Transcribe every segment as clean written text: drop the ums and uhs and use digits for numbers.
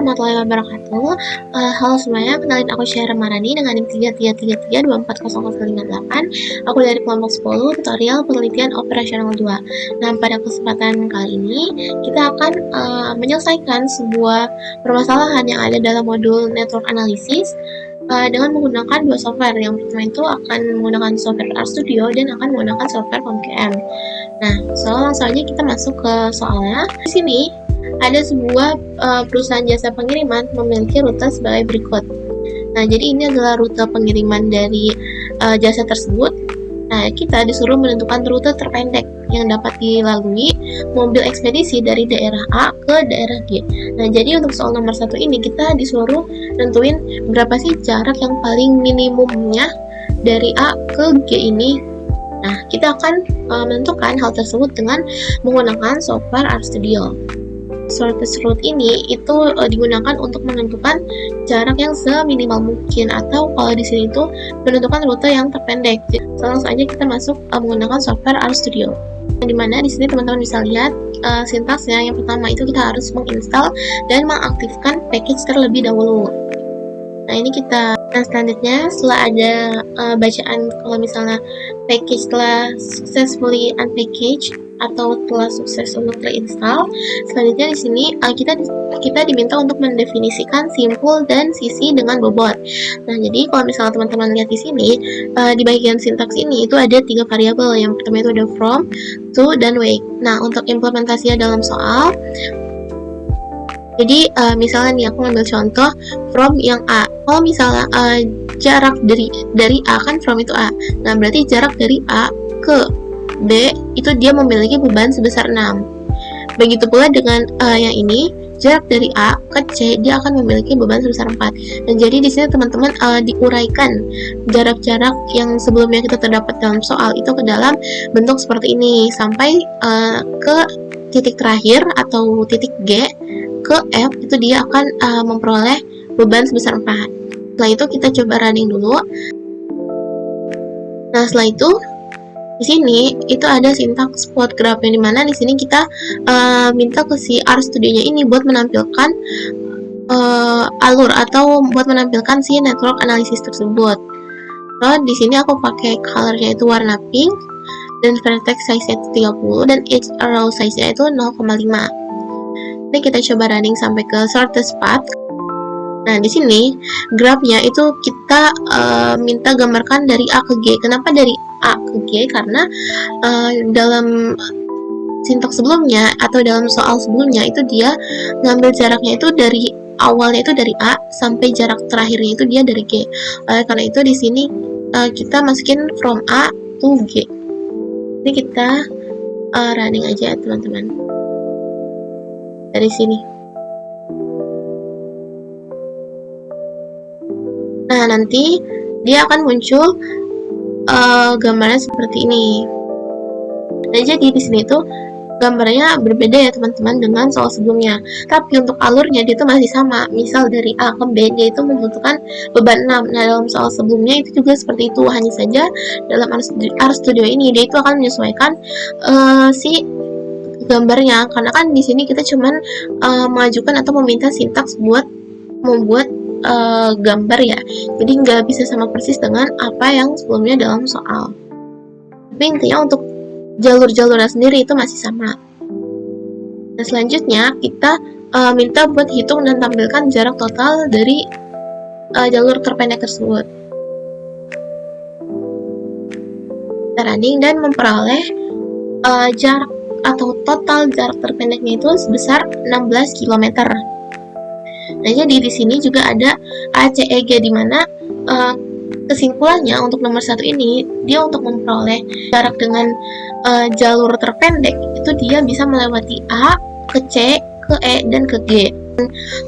warahmatullahi wabarakatuh. Halo semuanya, kenalin aku Syahra Marani dengan NIM 3333240058. Aku dari kelompok 10 tutorial penelitian operasional 2. Nah, pada kesempatan kali ini kita akan menyelesaikan sebuah permasalahan yang ada dalam modul network analysis dengan menggunakan dua software. Yang pertama itu akan menggunakan software RStudio dan akan menggunakan software POMQM. Nah, langsung aja kita masuk ke soalnya. Di sini ada sebuah perusahaan jasa pengiriman memiliki rute sebagai berikut. Nah, jadi ini adalah rute pengiriman dari jasa tersebut. Nah, kita disuruh menentukan rute terpendek yang dapat dilalui mobil ekspedisi dari daerah A ke daerah G. Nah, jadi untuk soal nomor 1 ini kita disuruh nentuin berapa sih jarak yang paling minimumnya dari A ke G ini. Nah, kita akan menentukan hal tersebut dengan menggunakan software RStudio. Shortest route ini itu digunakan untuk menentukan jarak yang seminimal mungkin, atau kalau di sini itu menentukan rute yang terpendek. Langsung aja kita masuk menggunakan software RStudio. Dimana di sini teman-teman bisa lihat sintaksnya. Yang pertama itu kita harus menginstal dan mengaktifkan package terlebih dahulu. Nah, ini kita. Nah, selanjutnya setelah ada bacaan kalau misalnya package telah successfully unpackaged atau telah sukses untuk terinstall, selanjutnya di sini kita diminta untuk mendefinisikan simpul dan sisi dengan bobot. Nah, jadi kalau misalnya teman-teman lihat di sini di bagian sintaks ini itu ada 3 variabel. Yang pertama itu ada from, to, dan wake. Nah, untuk implementasinya dalam soal, jadi misalnya nih aku ngambil contoh from yang A. Kalau misalnya jarak dari A, kan from itu A. Nah, berarti jarak dari A ke B itu dia memiliki beban sebesar 6. Begitu pula dengan yang ini, jarak dari A ke C dia akan memiliki beban sebesar 4. Dan jadi di sini teman-teman diuraikan jarak-jarak yang sebelumnya kita terdapat dalam soal itu ke dalam bentuk seperti ini sampai ke titik terakhir atau titik G ke F, itu dia akan memperoleh beban sebesar 4. Setelah itu kita coba running dulu. Nah, setelah itu di sini itu ada sintaks plot graph, yang dimana di sini kita minta ke si RStudio-nya ini buat menampilkan alur atau buat menampilkan si network analysis tersebut. Nah, di sini aku pakai color-nya itu warna pink dan vertex size-nya itu 30 dan each row size-nya itu 0,5. Ini kita coba running sampai ke shortest path. Nah, di sini grafnya itu kita minta gambarkan dari A ke G. Kenapa dari A ke G? Karena dalam sintaks sebelumnya atau dalam soal sebelumnya itu dia ngambil jaraknya itu dari awalnya itu dari A sampai jarak terakhirnya itu dia dari G. Karena itu di sini kita masukin from A to G. Ini kita running aja teman-teman dari sini. Nah, nanti dia akan muncul gambarnya seperti ini. Nah, jadi di sini tuh gambarnya berbeda ya teman-teman dengan soal sebelumnya. Tapi untuk alurnya dia tuh masih sama. Misal dari A ke B dia itu membutuhkan beban 6. Nah, dalam soal sebelumnya itu juga seperti itu. Hanya saja dalam RStudio ini dia itu akan menyesuaikan si gambarnya, karena kan di sini kita cuman mengajukan atau meminta sintaks buat membuat gambar ya, jadi nggak bisa sama persis dengan apa yang sebelumnya dalam soal. Tapi intinya untuk jalur-jalurnya sendiri itu masih sama. Nah, selanjutnya kita minta buat hitung dan tampilkan jarak total dari jalur terpendek tersebut. Kita running dan memperoleh jarak atau total jarak terpendeknya itu sebesar 16 km. Nah, jadi di sini juga ada ACEG, di mana kesimpulannya untuk nomor 1 ini dia untuk memperoleh jarak dengan jalur terpendek itu dia bisa melewati A ke C ke E dan ke G.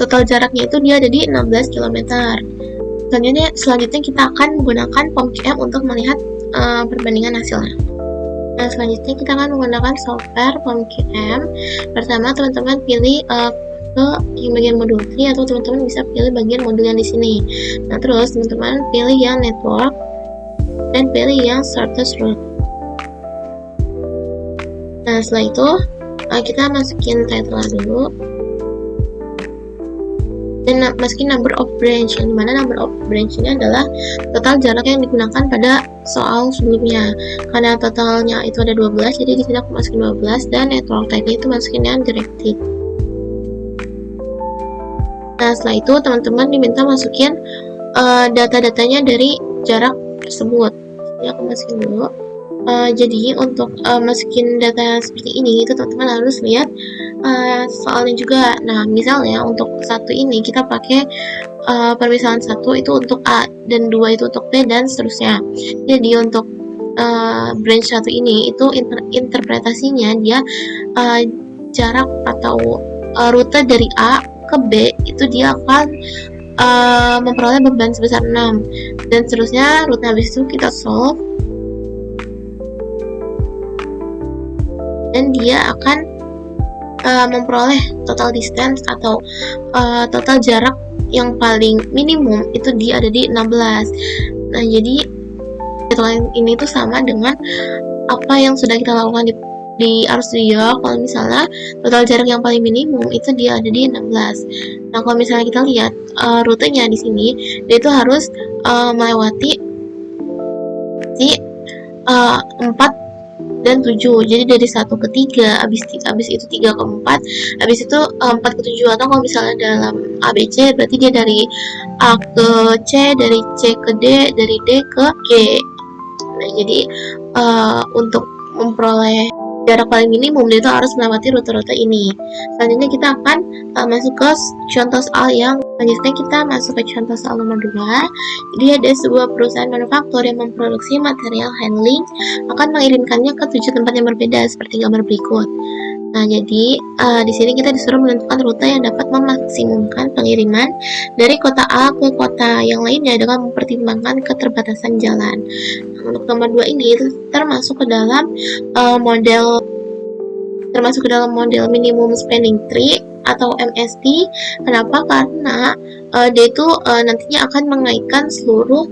Total jaraknya itu dia ada di 16 km. Selanjutnya kita akan menggunakan POMQM untuk melihat perbandingan hasilnya. Nah, selanjutnya kita akan menggunakan software POMQM. Pertama teman-teman pilih ke yang bagian modul 3, atau teman-teman bisa pilih bagian modul yang di sini. Nah, terus teman-teman pilih yang network dan pilih yang shortest route. Nah, setelah itu kita masukin title dulu. dan masukin number of branch, yang dimana number of branch ini adalah total jarak yang digunakan pada soal sebelumnya. Karena totalnya itu ada 12, jadi di sini aku masukin 12, dan network type-nya itu masukin yang directed. Nah, setelah itu teman-teman diminta masukin data-datanya dari jarak tersebut. Jadi aku masukin dulu. Jadi untuk masukin data seperti ini itu teman-teman harus lihat soalnya juga. Nah, misalnya untuk satu ini kita pakai permisalan 1 itu untuk A dan 2 itu untuk B dan seterusnya. Jadi untuk branch 1 ini itu interpretasinya dia jarak atau rute dari A ke B itu dia akan memperoleh beban sebesar 6 dan seterusnya. Rute habis itu kita solve dan dia akan memperoleh total distance atau total jarak yang paling minimum itu dia ada di 16. Nah, jadi ini tuh sama dengan apa yang sudah kita lakukan di RStudio. Kalau misalnya total jarak yang paling minimum itu dia ada di 16. Nah, kalau misalnya kita lihat rutenya di sini, dia itu harus melewati si 4 dan 7. Jadi dari 1 ke 3, habis itu 3 ke 4, habis itu 4 ke 7. Atau kalau misalnya dalam ABC berarti dia dari A ke C, dari C ke D, dari D ke G. Nah, jadi untuk memperoleh jarak paling minimum dia itu harus melewati rute-rute ini. Selanjutnya kita akan masuk ke contoh soal yang selanjutnya. Kita masuk ke contoh soal nomor 2. Jadi ada sebuah perusahaan manufaktur yang memproduksi material handling akan mengirimkannya ke 7 tempat yang berbeda seperti gambar berikut. Nah, jadi di sini kita disuruh menentukan rute yang dapat memaksimumkan pengiriman dari kota A ke kota yang lainnya dengan mempertimbangkan keterbatasan jalan. Nah, untuk nomor 2 ini termasuk ke dalam model minimum spanning tree atau MST. Kenapa? Karena dia itu nantinya akan mengaitkan seluruh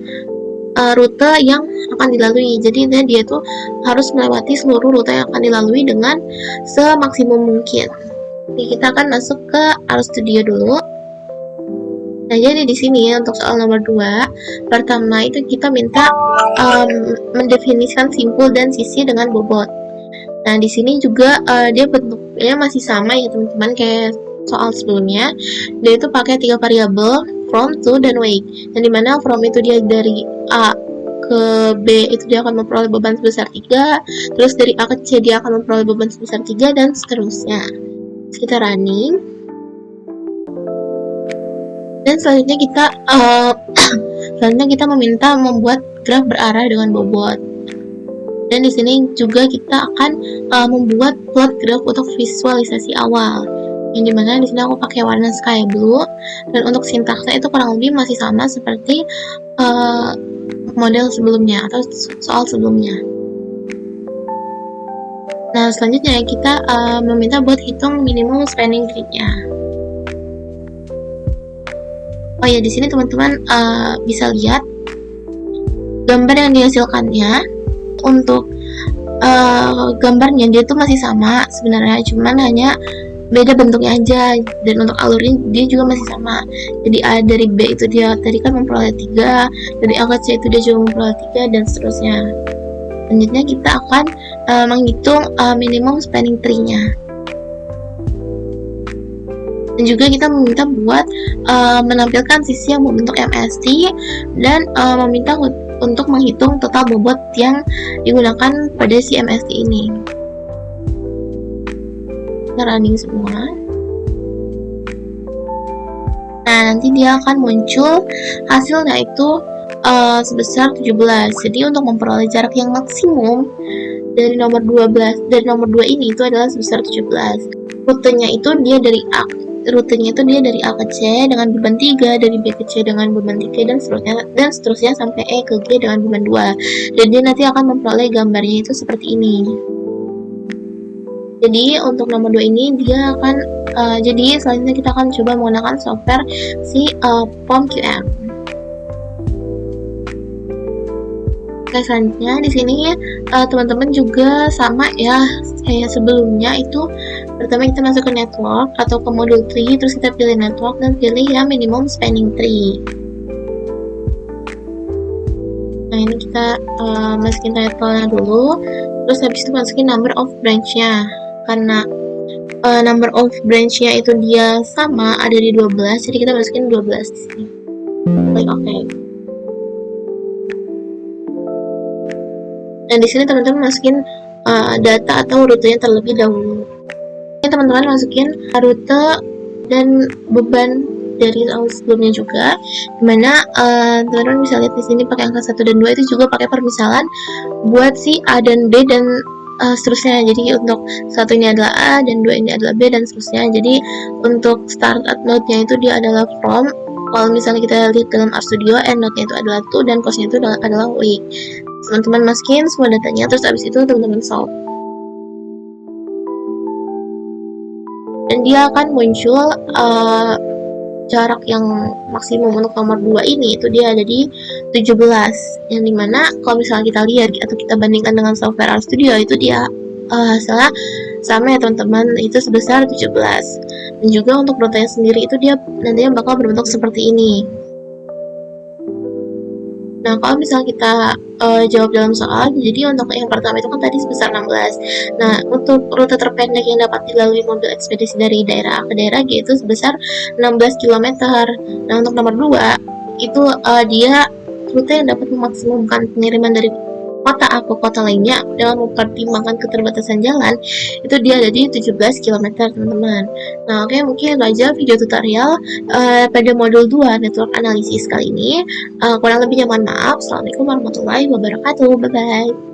rute yang akan dilalui. Jadi dia itu harus melewati seluruh rute yang akan dilalui dengan semaksimum mungkin. Jadi kita akan masuk ke RStudio dulu. Nah, jadi di sini untuk soal nomor 2, pertama itu kita minta mendefinisikan simpul dan sisi dengan bobot. Nah, di sini juga dia bentuknya masih sama ya teman-teman kayak soal sebelumnya. Dia itu pakai 3 variabel, from, to, dan weight. Dan dimana from itu dia dari A ke B itu dia akan memperoleh beban sebesar 3, terus dari A ke C dia akan memperoleh beban sebesar 3, dan seterusnya. Kita running. Dan selanjutnya kita meminta membuat graf berarah dengan bobot. Dan di sini juga kita akan membuat plot graf untuk visualisasi awal. Yang dimana di sini aku pakai warna sky blue, dan untuk sintaksnya itu kurang lebih masih sama seperti model sebelumnya atau soal sebelumnya. Nah, selanjutnya kita meminta buat hitung minimum spanning tree-nya. Oh ya, di sini teman-teman bisa lihat gambar yang dihasilkannya. Untuk gambarnya dia tuh masih sama sebenarnya, cuman hanya beda bentuknya aja, dan untuk alurnya dia juga masih sama. Jadi A dari B itu dia tadi kan memperoleh 3, dari A ke C itu dia juga memperoleh 3, dan seterusnya. Selanjutnya kita akan menghitung minimum spanning tree-nya. Dan juga kita meminta buat menampilkan sisi yang membentuk MST, dan meminta untuk menghitung total bobot yang digunakan pada si MST ini. Kita running semua. Nah, nanti dia akan muncul hasilnya itu sebesar 17. Jadi untuk memperoleh jarak yang maksimum dari nomor 12, dari nomor 2 ini itu adalah sebesar 17. Rutenya itu dia dari A ke C dengan beban 3, dari B ke C dengan beban 3, dan seterusnya sampai E ke G dengan beban 2. Dan dia nanti akan memperoleh gambarnya itu seperti ini. Jadi untuk nomor 2 ini dia akan jadi selanjutnya kita akan coba menggunakan software si POM-QM. Oke, selanjutnya di sini teman-teman juga sama ya kayak sebelumnya itu Pertama kita masuk ke network atau ke modul tree, terus kita pilih network dan pilih yang minimum spanning tree. Nah ini kita masukin title-nya dulu, terus habis itu masukin number of branch-nya. Karena number of branch-nya itu dia sama, ada di 12, jadi kita masukin 12 di sini. Klik OK. Dan di sini teman-teman masukin data atau rutenya terlebih dahulu. Oke, teman-teman masukin rute dan beban dari tahun sebelumnya juga, dimana teman-teman bisa lihat di sini pakai angka 1 dan 2 itu juga pakai permisalan buat si A dan B dan seterusnya. Jadi untuk satu ini adalah A dan 2 ini adalah B dan seterusnya. Jadi untuk start at node-nya itu dia adalah from. Kalau misalnya kita lihat dalam RStudio, end node-nya itu adalah to dan cost-nya itu adalah week. Teman-teman masukin semua datanya, terus abis itu teman-teman solve. Dan dia akan muncul jarak yang maksimum untuk nomor 2 ini itu dia ada di 17, yang dimana kalau misalnya kita lihat atau kita bandingkan dengan software RStudio itu dia hasilnya sama ya teman-teman, itu sebesar 17. Dan juga untuk rutenya sendiri itu dia nantinya bakal berbentuk seperti ini. Nah, kalau misalnya kita jawab dalam soal, jadi untuk yang pertama itu kan tadi sebesar 16. Nah, untuk rute terpendek yang dapat dilalui mobil ekspedisi dari daerah A ke daerah G itu sebesar 16 km. Nah, untuk nomor 2, itu dia rute yang dapat memaksimumkan pengiriman dari kota A ke kota lainnya dengan mempertimbangkan keterbatasan jalan, itu dia ada di 17 km, teman-teman. Nah, oke, mungkin itu aja video tutorial pada modul 2 network analysis kali ini. Kurang lebihnya mohon maaf. Assalamualaikum warahmatullahi wabarakatuh. Bye-bye.